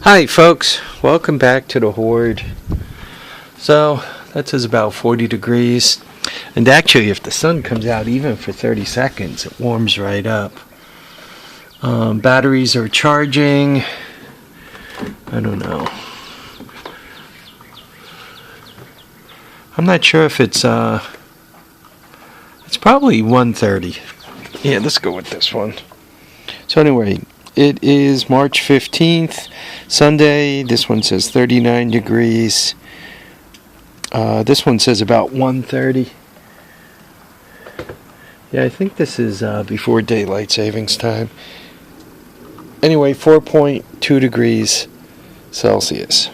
Hi folks, welcome back to the Hoard. So that says about 40 degrees, and actually if the sun comes out even for 30 seconds it warms right up. Batteries are charging. I don't know, I'm not sure if it's probably 1:30. Yeah, let's go with this one. So anyway, it is March 15th, Sunday. This one says 39 degrees. This one says about 1:30. Yeah, I think this is before daylight savings time. Anyway, 4.2 degrees Celsius.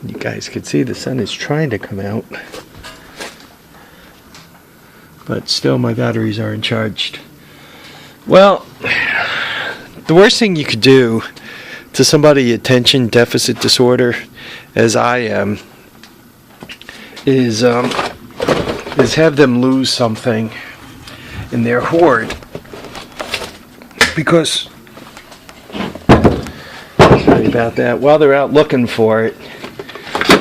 You guys can see the sun is trying to come out, but still my batteries aren't charged. Well, the worst thing you could do to somebody attention deficit disorder, as I am, is have them lose something in their hoard. Because, sorry about that, while they're out looking for it,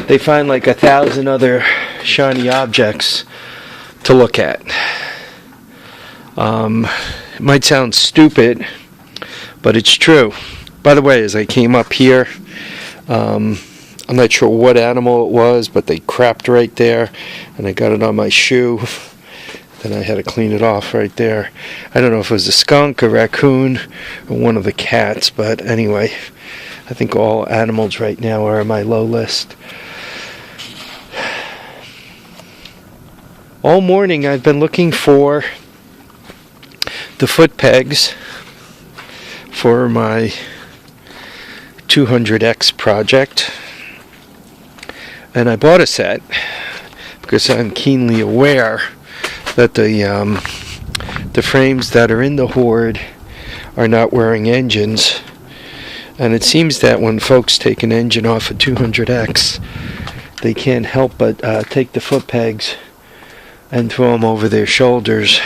they find like 1,000 other shiny objects to look at. It might sound stupid, but it's true. By the way, as I came up here, I'm not sure what animal it was, but they crapped right there, and I got it on my shoe. Then I had to clean it off right there. I don't know if it was a skunk, a raccoon, or one of the cats, but anyway, I think all animals right now are on my low list. All morning I've been looking for the foot pegs for my 200X project, and I bought a set because I'm keenly aware that the frames that are in the Hoard are not wearing engines, and it seems that when folks take an engine off a 200X, they can't help but take the foot pegs and throw them over their shoulders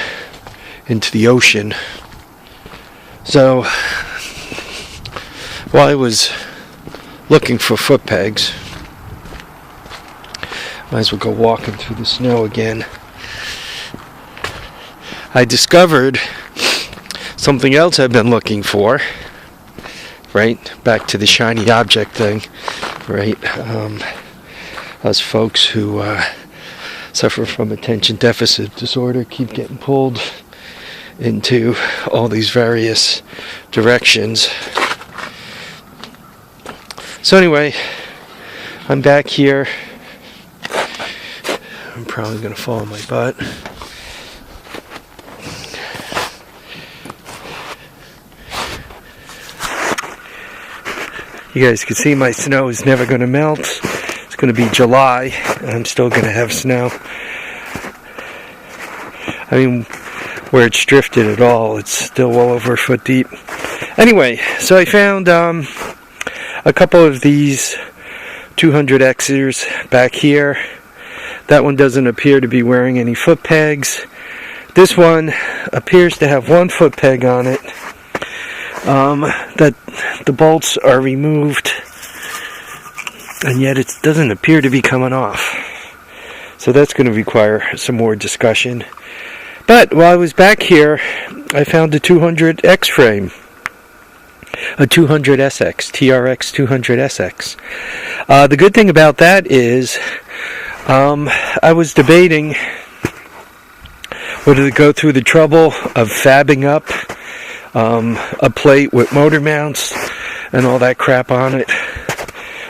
into the ocean. So while I was looking for foot pegs, might as well go walking through the snow again, I discovered something else I've been looking for. Right, back to the shiny object thing. Right, us folks who suffer from attention deficit disorder keep getting pulled into all these various directions. So anyway, I'm back here. I'm probably going to fall on my butt. You guys can see my snow is never going to melt. It's going to be July, and I'm still going to have snow. I mean, where it's drifted at all, it's still well over a foot deep. Anyway, so I found a couple of these 200Xers back here. That one doesn't appear to be wearing any foot pegs. This one appears to have one foot peg on it. That the bolts are removed, and yet it doesn't appear to be coming off. So that's going to require some more discussion. But while I was back here, I found a 200X frame, a 200SX, TRX 200SX. The good thing about that is, I was debating whether to go through the trouble of fabbing up a plate with motor mounts and all that crap on it,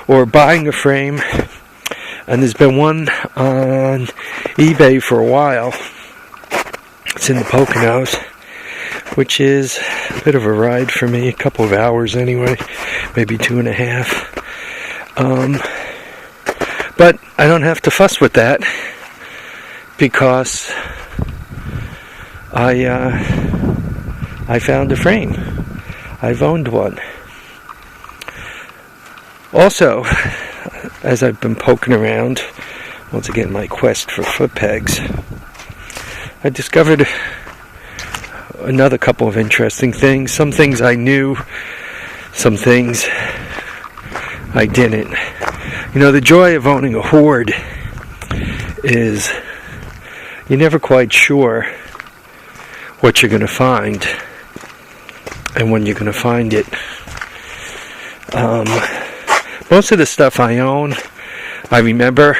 or buying a frame. And there's been one on eBay for a while. It's in the Poconos, which is a bit of a ride for me, a couple of hours anyway, maybe 2.5. But I don't have to fuss with that because I found a frame. I've owned one. Also, as I've been poking around, once again my quest for foot pegs, I discovered another couple of interesting things. Some things I knew, some things I didn't. You know, the joy of owning a Hoard is you're never quite sure what you're going to find and when you're going to find it. Most of the stuff I own, I remember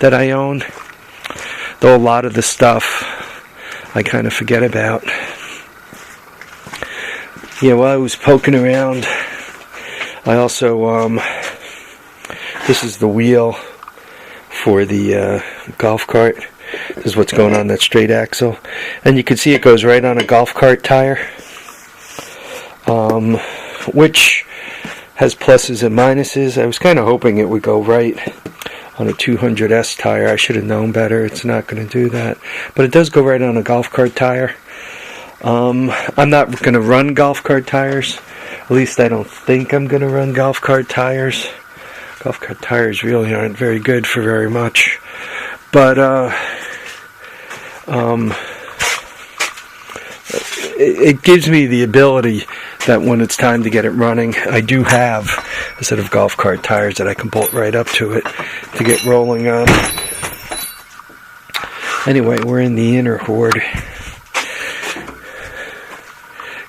that I own, though a lot of the stuff I kind of forget about. Yeah, while I was poking around, I also, this is the wheel for the golf cart. This is what's going on that straight axle. And you can see it goes right on a golf cart tire, which has pluses and minuses. I was kind of hoping it would go right on a 200S tire. I should have known better. It's not going to do that. But it does go right on a golf cart tire. I'm not going to run golf cart tires. At least I don't think I'm going to run golf cart tires. Golf cart tires really aren't very good for very much. But it gives me the ability that when it's time to get it running, I do have a set of golf cart tires that I can bolt right up to it to get rolling on. Anyway, we're in the inner Hoard.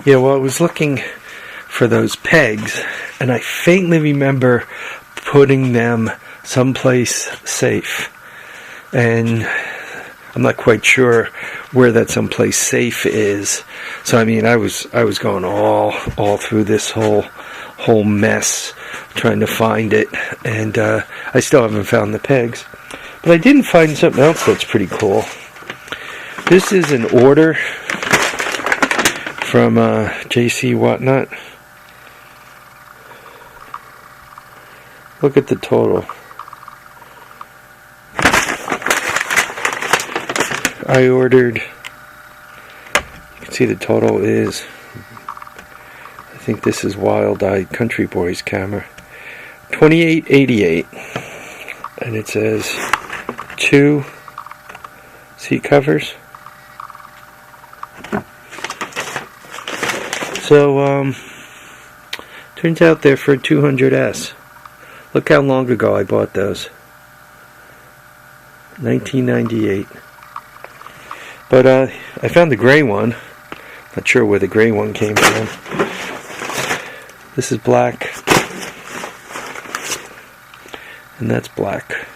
Yeah, well, I was looking for those pegs, and I faintly remember putting them someplace safe. And I'm not quite sure where that someplace safe is. So I mean, I was going all through this whole mess trying to find it, and I still haven't found the pegs. But I didn't find something else that's pretty cool. This is an order from JC Whatnot. Look at the total. I ordered, you can see the total is, I think this is Wild Eyed Country Boys camera, $28.88, and it says 2 seat covers. So turns out they're for 200S. Look how long ago I bought those. 1998. But I found the gray one. Not sure where the gray one came from. This is black. And that's black.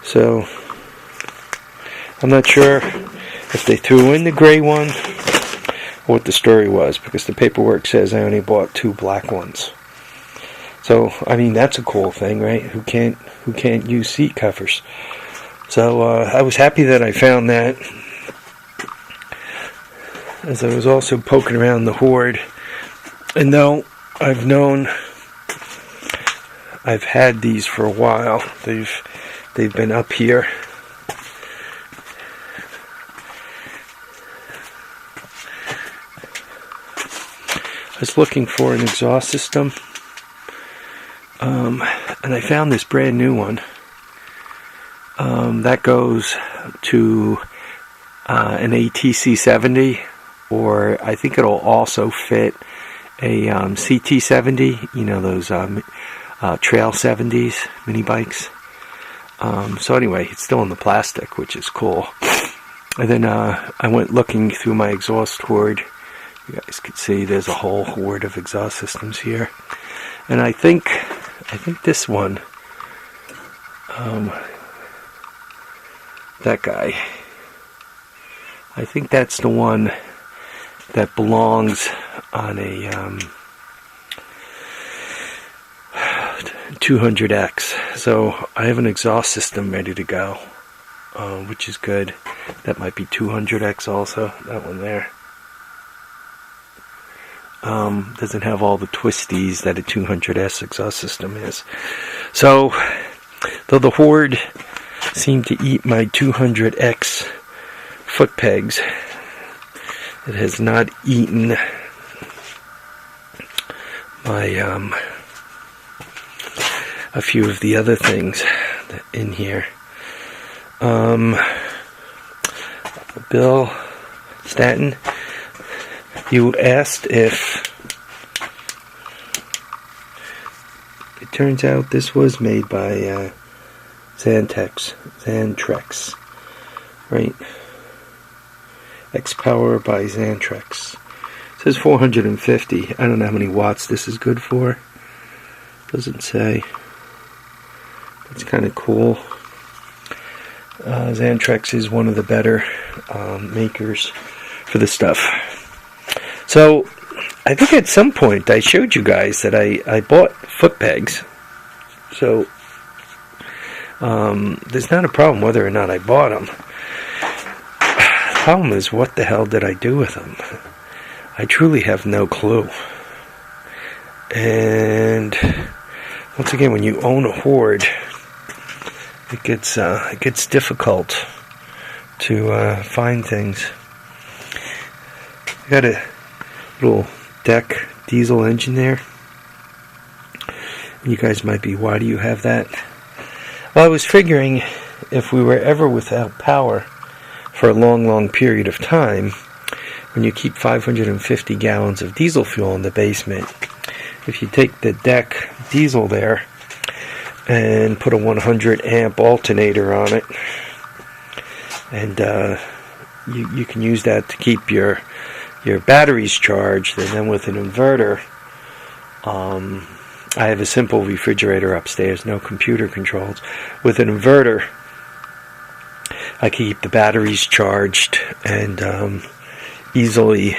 So I'm not sure if they threw in the gray one or what the story was, because the paperwork says I only bought 2 black ones. So I mean, that's a cool thing, right? Who can't use seat covers? So I was happy that I found that, as I was also poking around the Hoard. And though I've had these for a while, they've been up here. I was looking for an exhaust system, and I found this brand new one. That goes to an ATC 70, or I think it'll also fit a CT 70, you know, those Trail 70s, mini bikes. So anyway, it's still in the plastic, which is cool. And then I went looking through my exhaust hoard. You guys can see there's a whole hoard of exhaust systems here. And I think this one, that guy, I think that's the one that belongs on a 200X. So I have an exhaust system ready to go, which is good. That might be 200X also, that one there. Doesn't have all the twisties that a 200S exhaust system is. So, though the Hoard seemed to eat my 200X foot pegs, it has not eaten my a few of the other things in here. Bill Stanton, you asked if turns out this was made by Xantrex, right? X-Power by Xantrex. It says 450. I don't know how many watts this is good for. Doesn't say. It's kind of cool. Xantrex is one of the better makers for this stuff. So, I think at some point I showed you guys that I bought foot pegs. So, there's not a problem whether or not I bought them. The problem is, what the hell did I do with them? I truly have no clue. And once again, when you own a Hoard, it gets difficult to find things. I got a little deck diesel engine there. You guys might be, why do you have that? Well, I was figuring if we were ever without power for a long, long period of time, when you keep 550 gallons of diesel fuel in the basement, if you take the deck diesel there and put a 100 amp alternator on it, and you can use that to keep your batteries charged, and then with an inverter, I have a simple refrigerator upstairs, no computer controls. With an inverter, I keep the batteries charged and easily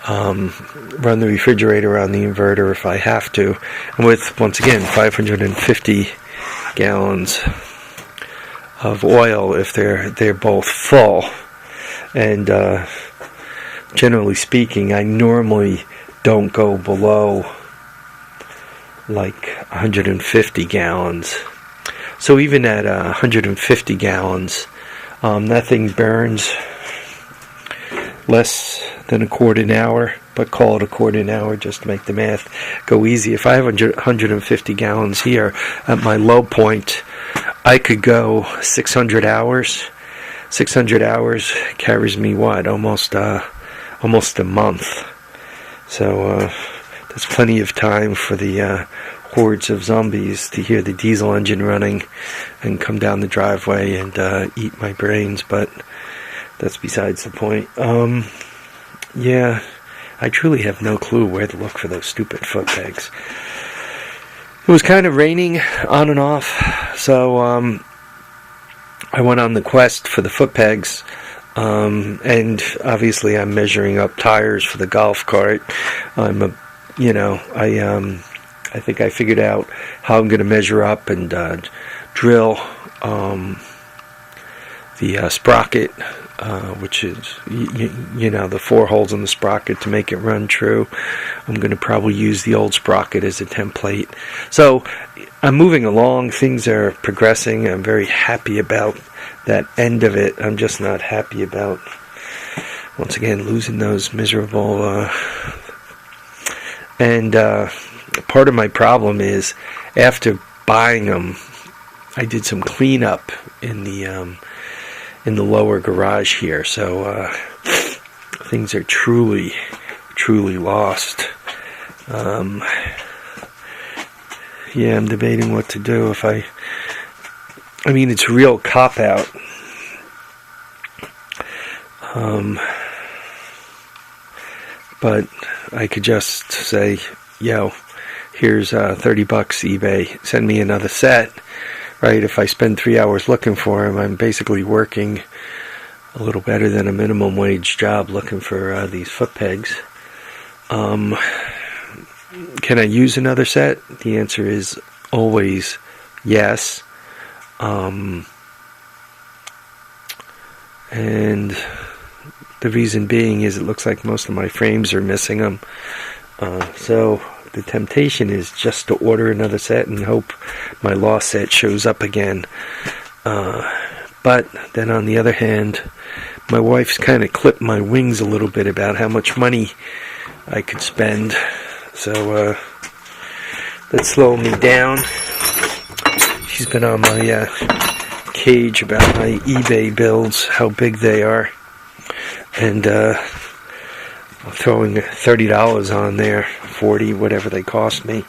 run the refrigerator on the inverter if I have to. And with, once again, 550 gallons of oil if they're both full. And generally speaking, I normally don't go below like 150 gallons. So even at 150 gallons, that thing burns less than a quart an hour, but call it a quart an hour just to make the math go easy. If I have 150 gallons here, at my low point, I could go 600 hours. 600 hours carries me, what, almost a month. So that's plenty of time for the hordes of zombies to hear the diesel engine running and come down the driveway and eat my brains, but that's besides the point. Yeah, I truly have no clue where to look for those stupid foot pegs. It was kind of raining on and off, so I went on the quest for the foot pegs, and obviously I'm measuring up tires for the golf cart. I think I figured out how I'm going to measure up and drill the sprocket, which is, the 4 holes in the sprocket to make it run true. I'm going to probably use the old sprocket as a template. So I'm moving along. Things are progressing. I'm very happy about that end of it. I'm just not happy about, once again, losing those miserable... part of my problem is, after buying them, I did some cleanup in the lower garage here, so things are truly lost. Yeah, I'm debating what to do. I mean, it's a real cop-out. But I could just say, here's $30 eBay, send me another set, right? If I spend 3 hours looking for them, I'm basically working a little better than a minimum wage job looking for these foot pegs. Can I use another set? The answer is always yes. And the reason being is it looks like most of my frames are missing them. So the temptation is just to order another set and hope my lost set shows up again. But then on the other hand, my wife's kind of clipped my wings a little bit about how much money I could spend. So that's slowing me down. She's been on my cage about my eBay bills, how big they are. And throwing $30 on there, $40, whatever they cost me.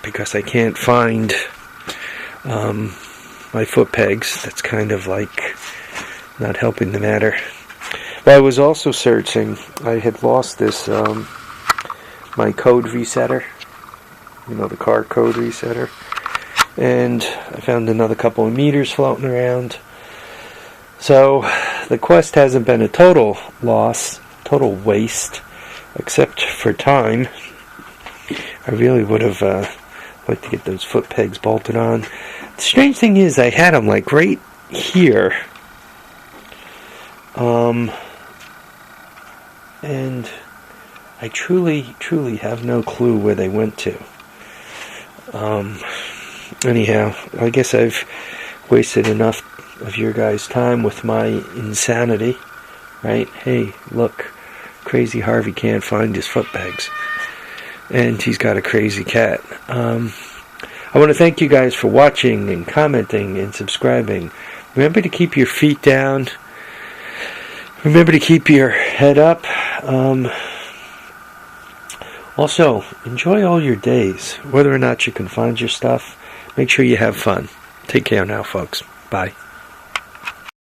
because I can't find my foot pegs. That's kind of like not helping the matter. But I was also searching. I had lost this, my code resetter, the car code resetter, and I found another couple of meters floating around. So the quest hasn't been a total loss, total waste, except for time. I really would have liked to get those foot pegs bolted on. The strange thing is, I had them like right here, and I truly have no clue where they went to. Anyhow, I guess I've wasted enough of your guys' time with my insanity, right? Hey, look, crazy Harvey can't find his foot pegs, and he's got a crazy cat. I want to thank you guys for watching and commenting and subscribing. Remember to keep your feet down. Remember to keep your head up. Also, enjoy all your days. Whether or not you can find your stuff, make sure you have fun. Take care now, folks. Bye.